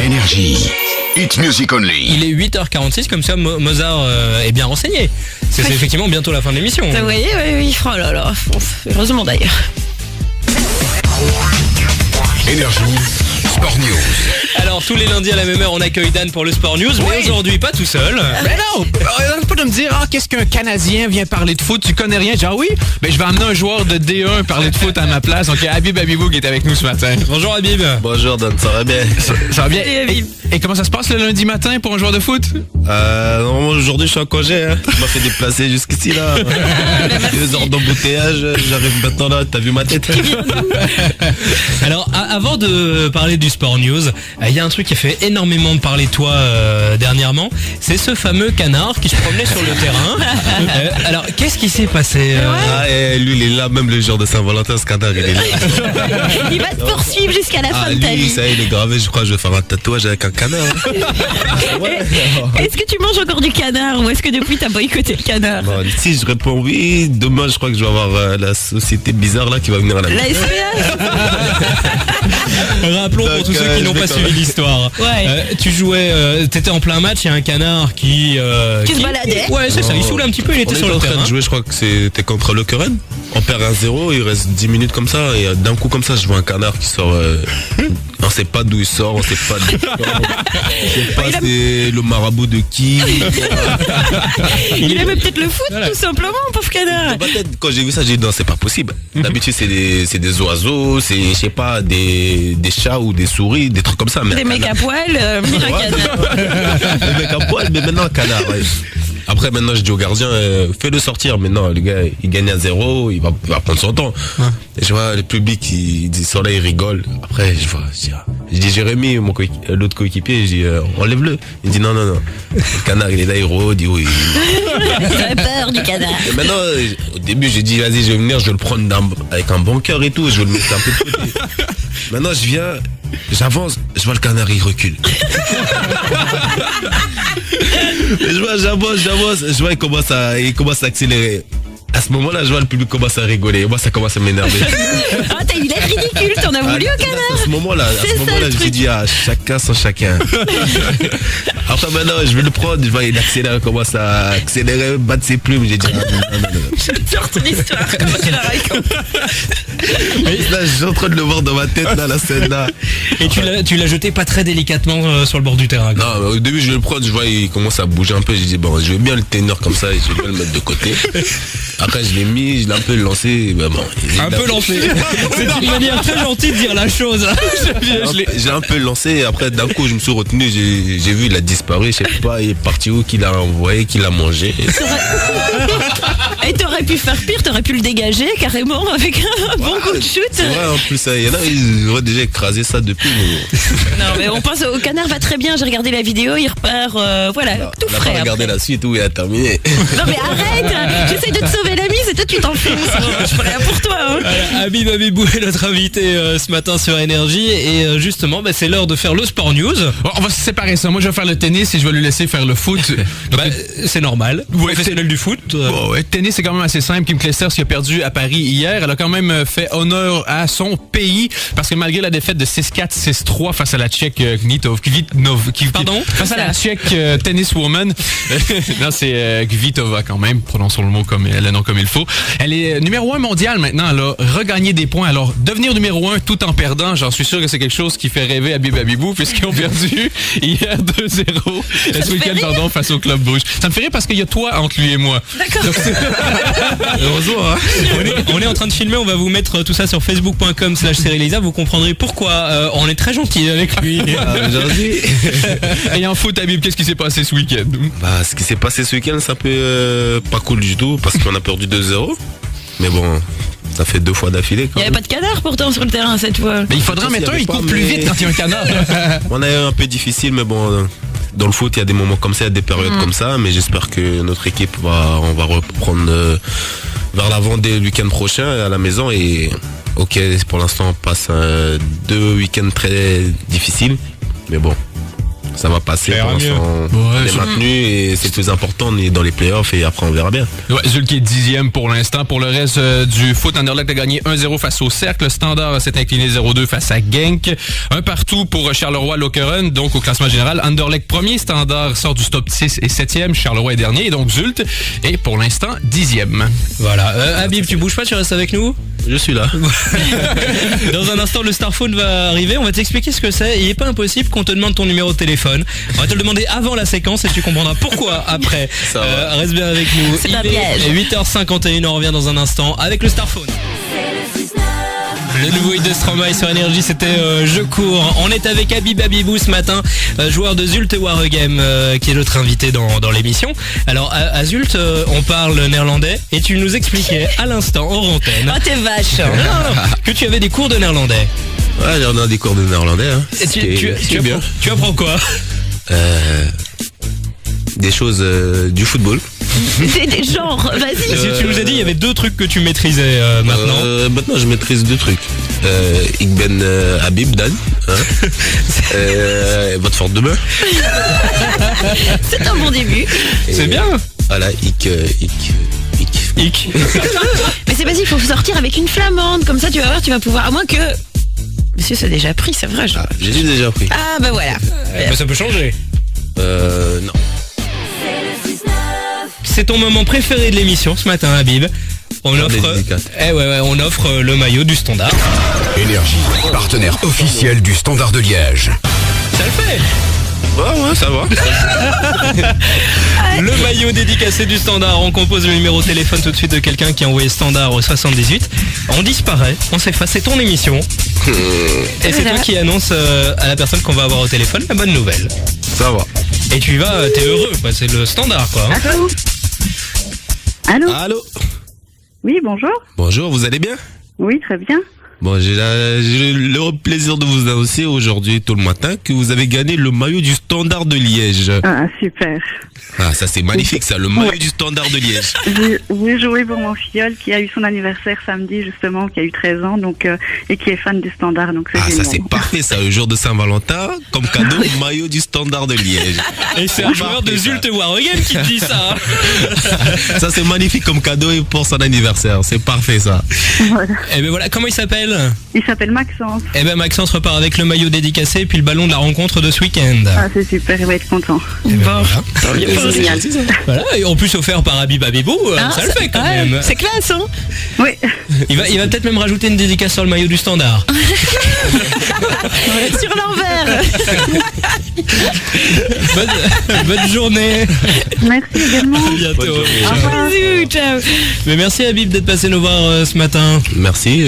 Énergie. Hit Music Only. Il est 8h46, comme ça Mozart est bien renseigné. C'est effectivement bientôt la fin de l'émission. Vous voyez, oui. Oh là là, heureusement d'ailleurs. Énergie. Sport News. Alors tous les lundis à la même heure on accueille Dan pour le Sport News, mais aujourd'hui pas tout seul. Mais non, arrête pas de me dire qu'est-ce qu'un Canadien vient parler de foot, tu connais rien, genre oui, mais je vais amener un joueur de D1 parler de foot à ma place. Donc Habib Habibou qui est avec nous ce matin. Bonjour Habib. Bonjour Dan, ça va bien? Ça va bien? Salut, Habib. Et comment ça se passe le lundi matin pour un joueur de foot? Normalement aujourd'hui je suis en congé, hein. Je m'ai fait déplacer jusqu'ici là. 2 heures d'embouteillage, j'arrive maintenant là, t'as vu ma tête? Alors avant de parler du Sport News, il y a un truc qui a fait énormément parler de toi dernièrement, c'est ce fameux canard qui se promenait sur le terrain. Alors qu'est-ce qui s'est passé Et lui il est là, même le jour de Saint-Valentin, ce canard il est là. Il va te poursuivre jusqu'à la fin de ta lui vie. ça il est gravé, je crois que je vais faire un tatouage avec un canard. Est-ce que tu manges encore du canard ou est-ce que depuis t'as boycotté le canard? Bon, si je réponds oui, demain je crois que je vais avoir la société bizarre là qui va venir à la maison. La SPA. Rappelons pour tous ceux qui n'ont pas suivi l'histoire. Ouais. Tu jouais, t'étais en plein match, il y a un canard qui se baladait. Ouais, c'est ça, il saoule un petit peu, il était On sur était le en train terrain. de jouer, je crois que c'était contre Lokeren. On perd 1-0, il reste 10 minutes comme ça, et d'un coup comme ça, je vois un canard qui sort. On sait pas d'où il sort, on sait pas d'où il sort. On sait pas c'est le marabout de qui. Il aimait peut-être le foot, tout simplement, pauvre canard. Quand j'ai vu ça, j'ai dit non, c'est pas possible. D'habitude, c'est des oiseaux, c'est, je sais pas, des chats ou des souris, des trucs comme ça. Mais Des mecs à poil, un canard. des mecs à poil, mais maintenant un canard. Ouais. Après, maintenant, je dis au gardien, fais-le sortir. Maintenant, le gars, il gagne à 0, il va prendre son temps. Et je vois le public, ils sont là, ils rigolent. Après, je dis Jérémy, l'autre coéquipier, je dis, enlève-le. Il dit non. Le canard, il est là, il rôde, il J'avais peur du canard. Et maintenant, au début, j'ai dit, vas-y, je vais venir, je vais le prendre avec un bon cœur et tout, je vais le mettre un peu de côté. Maintenant, je viens, j'avance, je vois le canard, il recule. J'avance, je vois, il commence à accélérer. À ce moment-là, je vois le public commence à rigoler. Moi, ça commence à m'énerver. Ah, t'as eu l'air ridicule, t'en as voulu au canard. À ce moment-là, je me dis, chacun son chacun. Après, maintenant, je vais le prendre, je vois, il accélère, commence à accélérer, battre ses plumes. J'ai dit, non. J'adore ton histoire, comment tu la racontes. Là, je suis en train de le voir dans ma tête, là, la scène, là. Et tu l'as jeté pas très délicatement sur le bord du terrain. Quoi. Non, au début, je vais le prendre, je vois, il commence à bouger un peu. J'ai dit, bon, je vais bien le tenir comme ça et je vais bien le mettre de côté. Après, je l'ai mis, je l'ai un peu lancé. Ben bon, un peu lancé. C'est une manière très gentille de dire la chose. J'ai un peu lancé et après, d'un coup, je me suis retenu. J'ai vu, il a disparu. Je sais pas, il est parti où, qu'il a envoyé, qu'il a mangé. Et t'aurais pu faire pire, t'aurais pu le dégager carrément avec un bon coup de shoot. C'est vrai, en plus, il y en a, ils auraient déjà écrasé ça depuis. Non, mais on pense au canard va très bien. J'ai regardé la vidéo, il repart, tout On a frais. pas regardé la suite où il a terminé. Non, mais arrête. J'essaie de te sauver la mise et toi tu t'enfonces. Je ferai rien pour toi. Hein. Habib Habibou est notre invité ce matin sur Énergie et justement c'est l'heure de faire le Sport News. Bon, on va se séparer ça. Moi, je vais faire le tennis et je vais lui laisser faire le foot. C'est normal. Professionnel du foot. Bon, ouais, tennis, c'est quand même assez simple. Kim Clijsters qui a perdu à Paris hier. Elle a quand même fait honneur à son pays parce que malgré la défaite de 6-4, 6-3 face à la Tchèque face à la Tchèque tenniswoman. Non, c'est Kvitova quand même. Prononçons le nom comme il faut. Elle est numéro 1 mondial maintenant. Elle a regagné des points. Alors, devenir numéro 1 tout en perdant, j'en suis sûr que c'est quelque chose qui fait rêver Habib Habibou puisqu'ils ont perdu hier 2-0 ce week-end face au Club Bruges. Ça me fait rire parce qu'il y a toi entre lui et moi. D'accord. Heureusement, hein. On est en train de filmer, on va vous mettre tout ça sur facebook.com/Cyril-Elisab. Vous comprendrez pourquoi on est très gentil avec lui. Et en foot, Habib, qu'est-ce qui s'est passé ce week-end? Ce qui s'est passé ce week-end, c'est un peu pas cool du tout parce qu'on a perdu 2-0. Mais bon, ça fait 2 fois d'affilée. Il n'y avait pas de canard pourtant sur le terrain cette fois. Mais il faudra mettre il court plus vite quand il y a un canard. On a eu un peu difficile, mais bon, dans le foot, il y a des moments comme ça, il y a des périodes comme ça. Mais j'espère que notre équipe on va reprendre vers l'avant dès le week-end prochain à la maison. Et ok, pour l'instant, on passe 2 week-ends très difficiles. Mais bon, ça va passer. Ça ira Pour mieux. l'instant, on est maintenu et c'est le plus important. On est dans les playoffs et après on verra bien. Ouais, Zul qui est 10e pour l'instant. Pour le reste du foot, Anderlecht a gagné 1-0 face au Cercle. Standard s'est incliné 0-2 face à Genk. Un partout pour Charleroi-Lokeren. Donc au classement général, Anderlecht premier, Standard sort du top 6 et 7e. Charleroi est dernier. Et donc Zult est pour l'instant 10e. Voilà. Habib, tu bouges pas, tu restes avec nous. Je suis là. Dans un instant, le Starphone va arriver. On va t'expliquer ce que c'est. Il n'est pas impossible qu'on te demande ton numéro de téléphone. On va te le demander avant la séquence et tu comprendras pourquoi après. Ça va. Reste bien avec nous. C'est un Il est piège. 8h51. On revient dans un instant avec le Starphone. Le nouveau hit de Stromae sur Énergie, c'était Je cours. On est avec Habib Habibou ce matin, joueur de Zulte Waregem, qui est notre invité dans l'émission. Alors à Zulte, on parle néerlandais et tu nous expliquais à l'instant, hors antenne, Oh, t'es vache. que tu avais des cours de néerlandais. Ouais, j'en ai des cours de néerlandais. Hein. Et tu bien. tu apprends quoi? Des choses du football. C'est des genres, vas-y. Si tu nous as dit, il y avait 2 trucs que tu maîtrisais maintenant. Maintenant, je maîtrise 2 trucs. Ik ben Habib Dan. Hein. Votre forte demain. C'est un bon début. C'est bien. Voilà, ik. Hic. Mais c'est vas-y, il faut sortir avec une flamande. Comme ça, tu vas voir, tu vas pouvoir. À moins que. Monsieur, ça a déjà pris, c'est vrai. Ah, j'ai déjà pris. Ah, bah voilà. Mais ça peut changer. Non. C'est ton moment préféré de l'émission ce matin, Habib. On Des offre, dédicaces. on offre le maillot du Standard. Énergie, partenaire officiel du Standard de Liège. Ça le fait. Ouais, ça va. Le maillot dédicacé du Standard. On compose le numéro de téléphone tout de suite de quelqu'un qui a envoyé Standard au 78. On disparaît, on s'efface. C'est ton émission. Et c'est toi qui annonce à la personne qu'on va avoir au téléphone la bonne nouvelle. Ça va. Et tu y vas, t'es heureux, quoi. C'est le Standard, quoi. hein. Allô Allô Allô. Oui, bonjour. Bonjour, vous allez bien? Oui, très bien. Bon, j'ai le plaisir de vous annoncer aujourd'hui, tôt le matin, que vous avez gagné le maillot du Standard de Liège. Ah, super. Ah, ça c'est magnifique ça, le maillot du Standard de Liège. J'ai joué pour mon filleul qui a eu son anniversaire samedi, justement, qui a eu 13 ans, donc et qui est fan du Standard, donc c'est Ah, génial. ça c'est parfait ça, le jour de Saint-Valentin, comme cadeau, maillot du Standard de Liège. Et c'est un joueur de Zulte Waregem qui te dit ça. Ça c'est magnifique comme cadeau et pour son anniversaire, c'est parfait ça. Voilà. Et ben voilà, comment il s'appelle? Il s'appelle Maxence. Eh ben Maxence repart avec le maillot dédicacé et puis le ballon de la rencontre de ce week-end. Ah, c'est super, il va être content. Eh ben voilà. Génial. Voilà, et en plus offert par Habib Habibou, Hein, ça le fait quand ouais, même. C'est classe, hein. Oui, Il va peut-être même rajouter une dédicace sur le maillot du Standard. Sur l'envers. Bonne journée. merci également. À bientôt. Bonne journée. Ciao. Bisous, ciao. Mais merci Habib d'être passé nous voir ce matin. Merci.